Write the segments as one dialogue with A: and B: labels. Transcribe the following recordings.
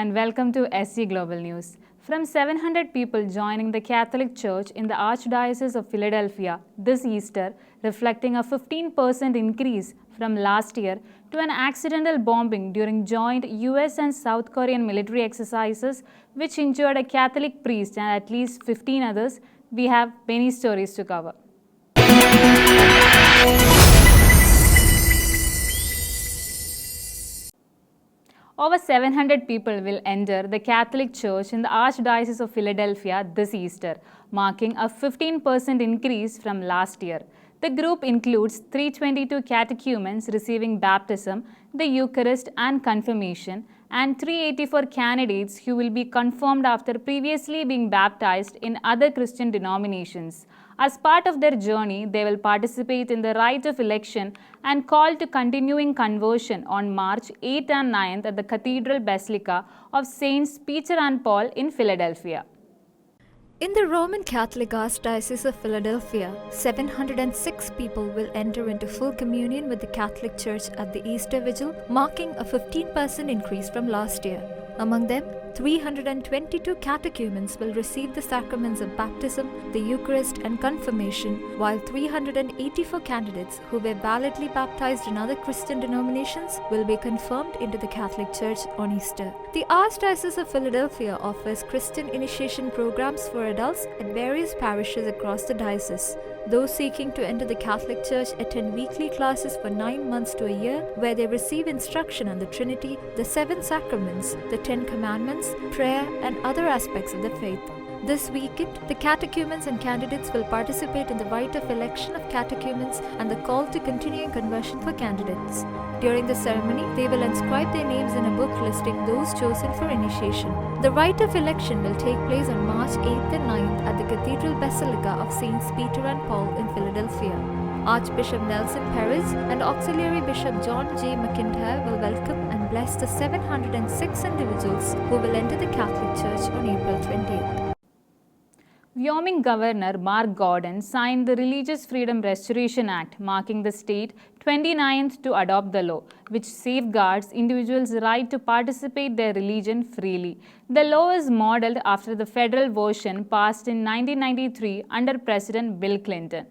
A: and welcome to SG Global News. From 700 people joining the Catholic Church in the Archdiocese of Philadelphia this Easter, reflecting a 15% increase from last year, to an accidental bombing during joint US and South Korean military exercises which injured a Catholic priest and at least 15 others, we have many stories to cover. Over 700 people will enter the Catholic Church in the Archdiocese of Philadelphia this Easter, marking a 15% increase from last year. The group includes 322 catechumens receiving baptism, the Eucharist and confirmation, and 384 candidates who will be confirmed after previously being baptized in other Christian denominations. As part of their journey, they will participate in the rite of election and call to continuing conversion on March 8th and 9th at the Cathedral Basilica of Saints Peter and Paul in Philadelphia.
B: In the Roman Catholic Archdiocese of Philadelphia, 706 people will enter into full communion with the Catholic Church at the Easter Vigil, marking a 15% increase from last year. Among them, 322 catechumens will receive the sacraments of baptism, the Eucharist and confirmation, while 384 candidates who were validly baptized in other Christian denominations will be confirmed into the Catholic Church on Easter. The Archdiocese of Philadelphia offers Christian initiation programs for adults at various parishes across the diocese. Those seeking to enter the Catholic Church attend weekly classes for 9 months to a year, where they receive instruction on the Trinity, the 7 sacraments, the 10 commandments, prayer, and other aspects of the faith. This weekend, the catechumens and candidates will participate in the rite of election of catechumens and the call to continuing conversion for candidates. During the ceremony, they will inscribe their names in a book listing those chosen for initiation. The rite of election will take place on March 8th and 9th at the Cathedral Basilica of Saints Peter and Paul in Philadelphia. Archbishop Nelson Perez and Auxiliary Bishop John J. McIntyre will welcome and bless the 706 individuals who will enter the Catholic Church on April 20th.
A: Wyoming Governor Mark Gordon signed the Religious Freedom Restoration Act, marking the state 29th to adopt the law, which safeguards individuals' right to participate their religion freely. The law is modeled after the federal version passed in 1993 under President Bill Clinton.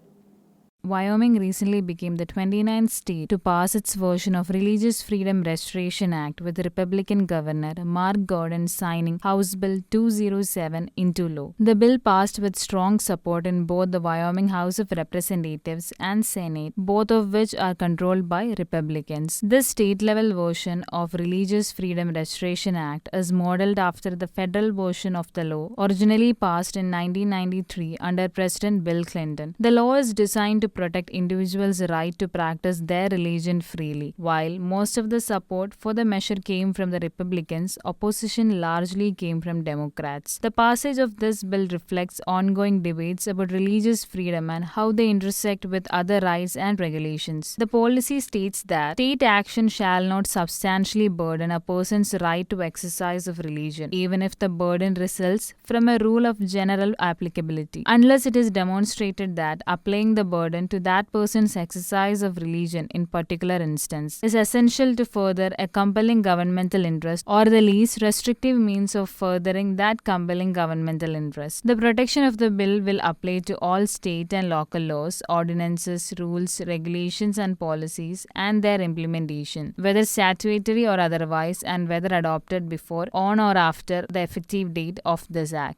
A: Wyoming recently became the 29th state to pass its version of Religious Freedom Restoration Act, with Republican Governor Mark Gordon signing House Bill 207 into law. The bill passed with strong support in both the Wyoming House of Representatives and Senate, both of which are controlled by Republicans. This state-level version of Religious Freedom Restoration Act is modeled after the federal version of the law, originally passed in 1993 under President Bill Clinton. The law is designed to protect individuals' right to practice their religion freely. While most of the support for the measure came from the Republicans, opposition largely came from Democrats. The passage of this bill reflects ongoing debates about religious freedom and how they intersect with other rights and regulations. The policy states that state action shall not substantially burden a person's right to exercise of religion, even if the burden results from a rule of general applicability, unless it is demonstrated that applying the burden to that person's exercise of religion in particular instance is essential to further a compelling governmental interest or the least restrictive means of furthering that compelling governmental interest. The protection of the bill will apply to all state and local laws, ordinances, rules, regulations and policies and their implementation, whether statutory or otherwise, and whether adopted before, on or after the effective date of this act.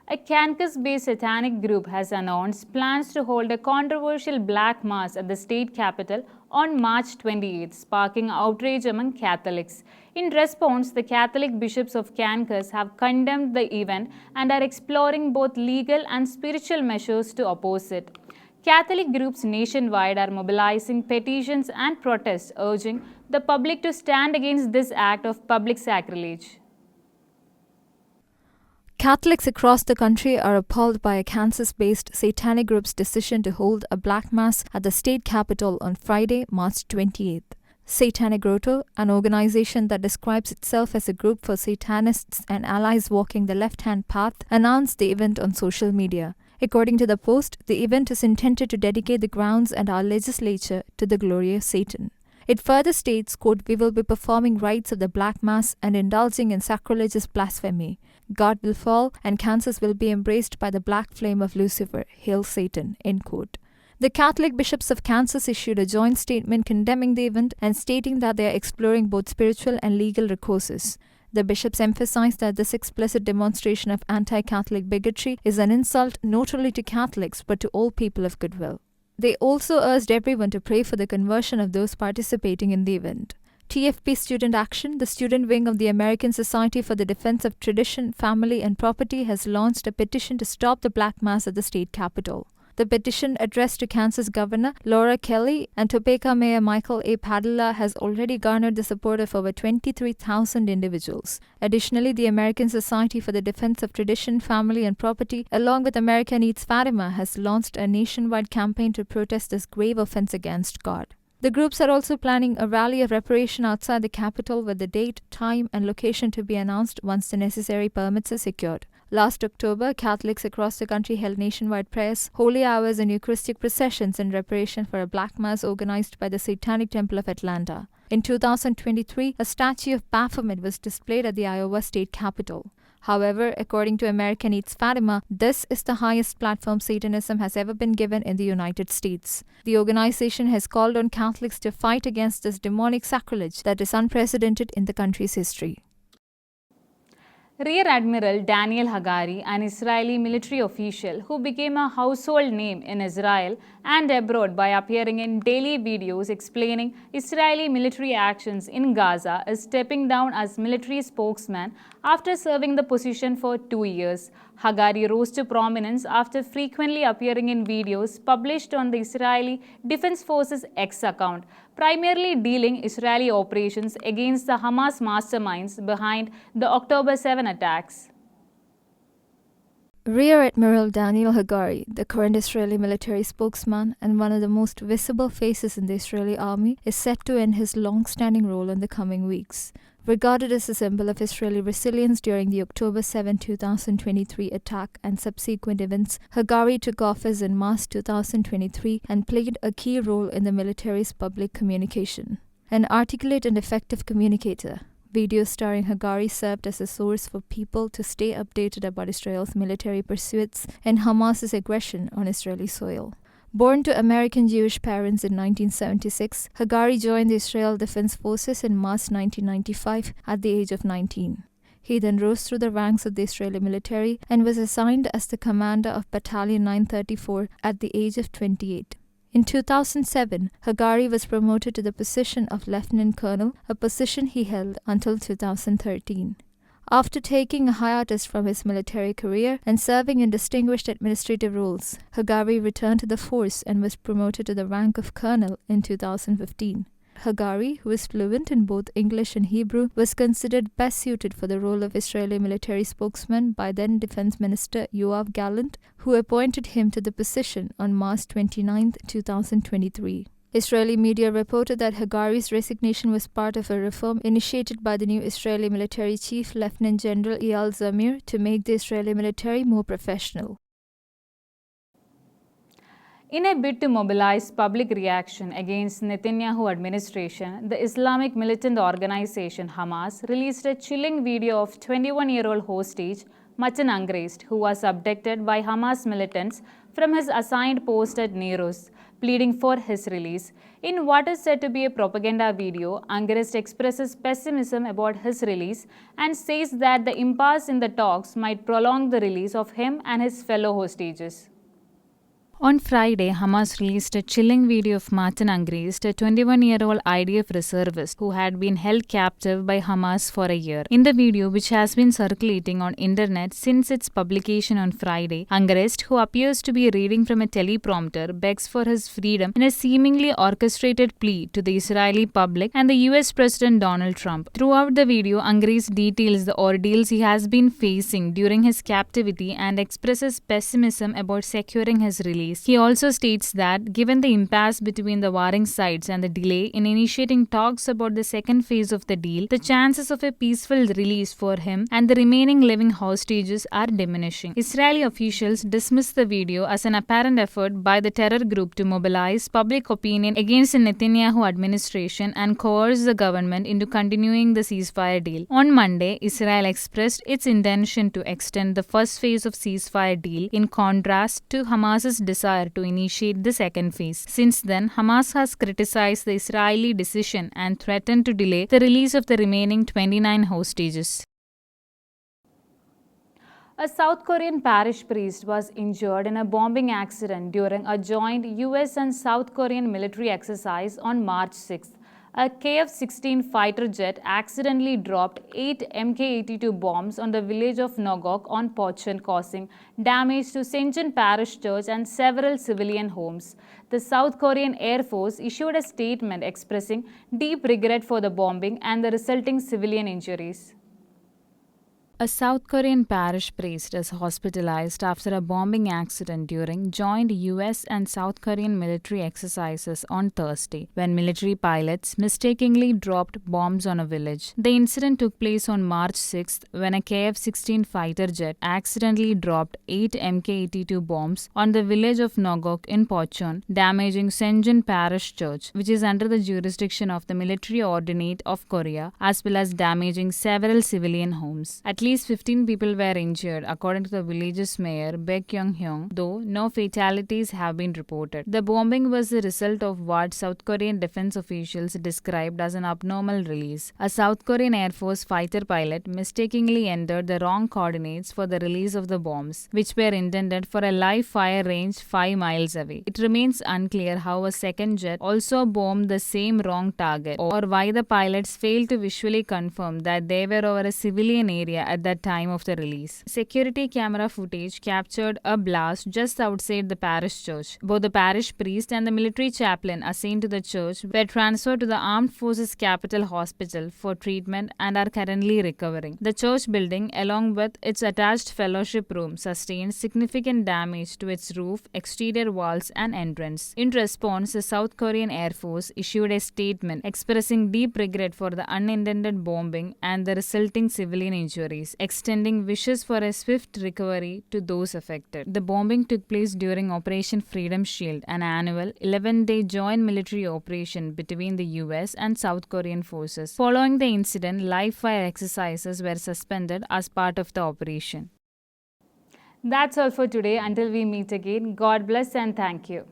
A: A Kansas-based satanic group has announced plans to hold a controversial black mass at the state capitol on March 28, sparking outrage among Catholics. In response, the Catholic bishops of Kansas have condemned the event and are exploring both legal and spiritual measures to oppose it. Catholic groups nationwide are mobilizing petitions and protests, urging the public to stand against this act of public sacrilege.
B: Catholics across the country are appalled by a Kansas-based satanic group's decision to hold a black mass at the state capitol on Friday, March 28th. Satanic Grotto, an organization that describes itself as a group for Satanists and allies walking the left-hand path, announced the event on social media. According to the post, the event is intended to dedicate the grounds and our legislature to the glory of Satan. It further states, quote, "We will be performing rites of the Black Mass and indulging in sacrilegious blasphemy. God will fall and Kansas will be embraced by the black flame of Lucifer. Hail Satan," end quote. The Catholic bishops of Kansas issued a joint statement condemning the event and stating that they are exploring both spiritual and legal recourses. The bishops emphasized that this explicit demonstration of anti-Catholic bigotry is an insult not only to Catholics but to all people of goodwill. They also urged everyone to pray for the conversion of those participating in the event. TFP Student Action, the student wing of the American Society for the Defense of Tradition, Family and Property, has launched a petition to stop the Black Mass at the state capitol. The petition, addressed to Kansas Governor Laura Kelly and Topeka Mayor Michael A. Padilla, has already garnered the support of over 23,000 individuals. Additionally, the American Society for the Defense of Tradition, Family and Property, along with America Needs Fatima, has launched a nationwide campaign to protest this grave offense against God. The groups are also planning a rally of reparation outside the Capitol with the date, time, and location to be announced once the necessary permits are secured. Last October, Catholics across the country held nationwide prayers, holy hours, and Eucharistic processions in reparation for a Black Mass organized by the Satanic Temple of Atlanta. In 2023, a statue of Baphomet was displayed at the Iowa State Capitol. However, according to America Needs Fatima, this is the highest platform Satanism has ever been given in the United States. The organization has called on Catholics to fight against this demonic sacrilege that is unprecedented in the country's history.
A: Rear Admiral Daniel Hagari, an Israeli military official who became a household name in Israel and abroad by appearing in daily videos explaining Israeli military actions in Gaza, is stepping down as military spokesman after serving the position for 2 years. Hagari rose to prominence after frequently appearing in videos published on the Israeli Defense Forces X account, primarily dealing Israeli operations against the Hamas masterminds behind the October 7 attacks.
B: Rear Admiral Daniel Hagari, the current Israeli military spokesman and one of the most visible faces in the Israeli army, is set to end his long-standing role in the coming weeks. Regarded as a symbol of Israeli resilience during the October 7, 2023 attack and subsequent events, Hagari took office in March 2023 and played a key role in the military's public communication. An articulate and effective communicator, videos starring Hagari served as a source for people to stay updated about Israel's military pursuits and Hamas's aggression on Israeli soil. Born to American Jewish parents in 1976, Hagari joined the Israel Defense Forces in March 1995 at the age of 19. He then rose through the ranks of the Israeli military and was assigned as the commander of Battalion 934 at the age of 28. In 2007, Hagari was promoted to the position of Lieutenant Colonel, a position he held until 2013. After taking a hiatus from his military career and serving in distinguished administrative roles, Hagari returned to the force and was promoted to the rank of colonel in 2015. Hagari, who is fluent in both English and Hebrew, was considered best suited for the role of Israeli military spokesman by then Defense Minister Yoav Gallant, who appointed him to the position on March 29, 2023. Israeli media reported that Hagari's resignation was part of a reform initiated by the new Israeli military chief, Lieutenant General Eyal Zamir, to make the Israeli military more professional.
A: In a bid to mobilize public reaction against Netanyahu administration, the Islamic militant organization Hamas released a chilling video of 21-year-old hostage Matan Angrist, who was abducted by Hamas militants from his assigned post at Neiros, pleading for his release. In what is said to be a propaganda video, Angrist expresses pessimism about his release and says that the impasse in the talks might prolong the release of him and his fellow hostages. On Friday, Hamas released a chilling video of Matan Angrist, a 21-year-old IDF reservist who had been held captive by Hamas for a year. In the video, which has been circulating on internet since its publication on Friday, Angrist, who appears to be reading from a teleprompter, begs for his freedom in a seemingly orchestrated plea to the Israeli public and the US President Donald Trump. Throughout the video, Angrist details the ordeals he has been facing during his captivity and expresses pessimism about securing his release. release. He also states that, given the impasse between the warring sides and the delay in initiating talks about the second phase of the deal, the chances of a peaceful release for him and the remaining living hostages are diminishing. Israeli officials dismissed the video as an apparent effort by the terror group to mobilize public opinion against the Netanyahu administration and coerce the government into continuing the ceasefire deal. On Monday, Israel expressed its intention to extend the first phase of ceasefire deal in contrast to Hamas's desire to initiate the second phase. Since then, Hamas has criticized the Israeli decision and threatened to delay the release of the remaining 29 hostages. A South Korean parish priest was injured in a bombing accident during a joint US and South Korean military exercise on March 6. A KF-16 fighter jet accidentally dropped 8 Mk-82 bombs on the village of Nogok on Pocheon, causing damage to St. John Parish Church and several civilian homes. The South Korean Air Force issued a statement expressing deep regret for the bombing and the resulting civilian injuries. A South Korean parish priest is hospitalized after a bombing accident during joint US and South Korean military exercises on Thursday, when military pilots mistakenly dropped bombs on a village. The incident took place on March 6th when a KF-16 fighter jet accidentally dropped 8 Mk-82 bombs on the village of Nogok in Pocheon, damaging St. John Parish Church, which is under the jurisdiction of the Military Ordinate of Korea, as well as damaging several civilian homes. At least 15 people were injured, according to the village's mayor, Baek Kyung-hyung, though no fatalities have been reported. The bombing was the result of what South Korean defense officials described as an abnormal release. A South Korean Air Force fighter pilot mistakenly entered the wrong coordinates for the release of the bombs, which were intended for a live fire range 5 miles away. It remains unclear how a second jet also bombed the same wrong target, or why the pilots failed to visually confirm that they were over a civilian area at the time of the release. Security camera footage captured a blast just outside the parish church. Both the parish priest and the military chaplain assigned to the church were transferred to the Armed Forces Capital Hospital for treatment and are currently recovering. The church building, along with its attached fellowship room, sustained significant damage to its roof, exterior walls, and entrance. In response, the South Korean Air Force issued a statement expressing deep regret for the unintended bombing and the resulting civilian injuries, extending wishes for a swift recovery to those affected. The bombing took place during Operation Freedom Shield, an annual 11-day joint military operation between the US and South Korean forces. Following the incident, live fire exercises were suspended as part of the operation. That's all for today. Until we meet again, God bless and thank you.